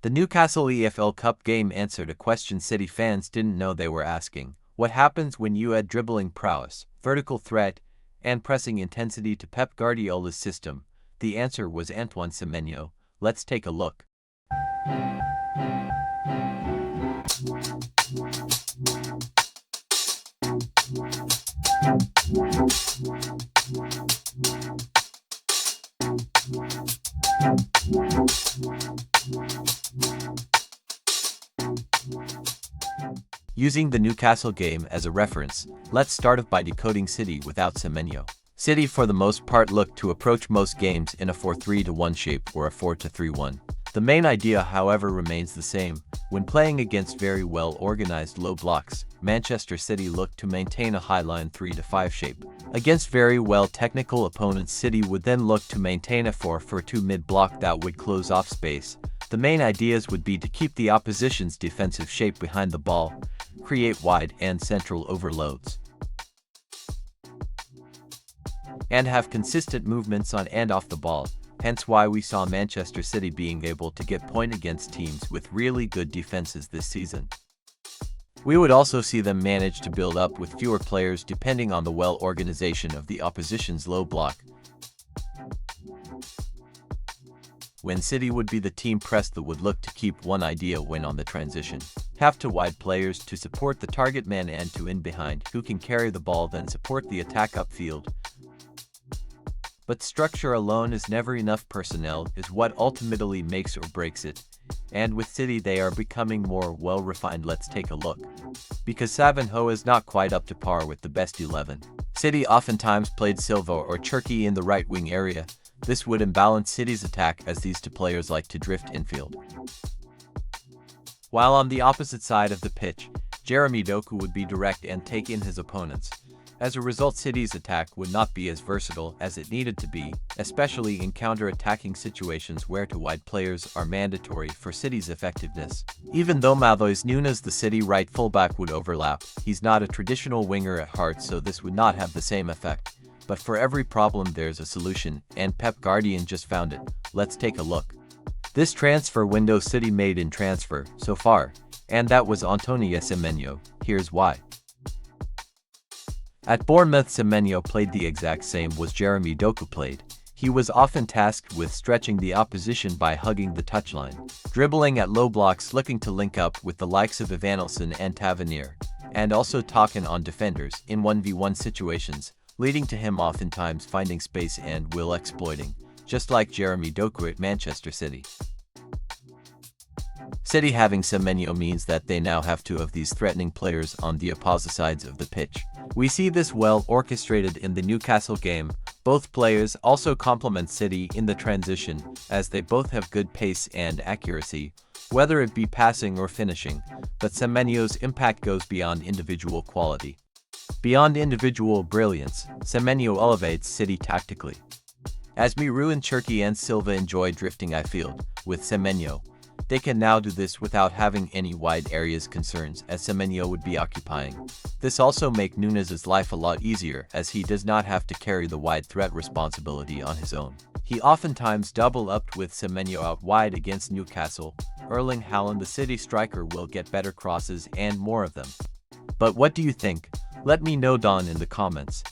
The Newcastle EFL Cup game answered a question City fans didn't know they were asking. What happens when you add dribbling prowess, vertical threat, and pressing intensity to Pep Guardiola's system? The answer was Antoine Semenyo. Let's take a look. Using the Newcastle game as a reference, let's start off by decoding City without Semenyo. City for the most part look to approach most games in a 4-3-1 shape or a 4-3-1. The main idea, however, remains the same. When playing against very well-organized low blocks, Manchester City look to maintain a high-line 3-5 shape. Against very well-technical opponents, City would then look to maintain a 4-4-2 mid-block that would close off space. The main ideas would be to keep the opposition's defensive shape behind the ball, create wide and central overloads, and have consistent movements on and off the ball. Hence why we saw Manchester City being able to get points against teams with really good defenses this season. We would also see them manage to build up with fewer players depending on the well-organization of the opposition's low block. When City would be the team press that would look to keep one idea when on the transition. Have to wide players to support the target man and to in behind who can carry the ball then support the attack upfield. But structure alone is never enough. Personnel is what ultimately makes or breaks it. And with City they are becoming more well-refined. Let's take a look. Because Semenyo is not quite up to par with the best 11. City oftentimes played Silva or Cherki in the right wing area. This would imbalance City's attack as these two players like to drift infield. While on the opposite side of the pitch, Jeremy Doku would be direct and take in his opponents. As a result, City's attack would not be as versatile as it needed to be, especially in counter-attacking situations where two wide players are mandatory for City's effectiveness. Even though Matheus Nunes, the City right fullback, would overlap, he's not a traditional winger at heart, so this would not have the same effect. But for every problem there's a solution, and Pep Guardiola just found it. Let's take a look. This transfer window City made in transfer so far, and that was Antoine Semenyo. Here's why. At Bournemouth, Semenyo played the exact same as Jeremy Doku played. He was often tasked with stretching the opposition by hugging the touchline, dribbling at low blocks, looking to link up with the likes of Evanilson and Tavernier, and also talking on defenders in 1v1 situations, leading to him oftentimes finding space and will exploiting, just like Jeremy Doku at Manchester City. City having Semenyo means that they now have two of these threatening players on the opposite sides of the pitch. We see this well orchestrated in the Newcastle game. Both players also complement City in the transition, as they both have good pace and accuracy, whether it be passing or finishing, but Semenyo's impact goes beyond individual quality. Beyond individual brilliance, Semenyo elevates City tactically. As Miru and Cherki and Silva enjoy drifting field with Semenyo, they can now do this without having any wide areas concerns as Semenyo would be occupying. This also makes Nunes' life a lot easier as he does not have to carry the wide threat responsibility on his own. He oftentimes double up with Semenyo out wide against Newcastle. Erling Haaland, the City striker, will get better crosses and more of them. But what do you think? Let me know down in the comments.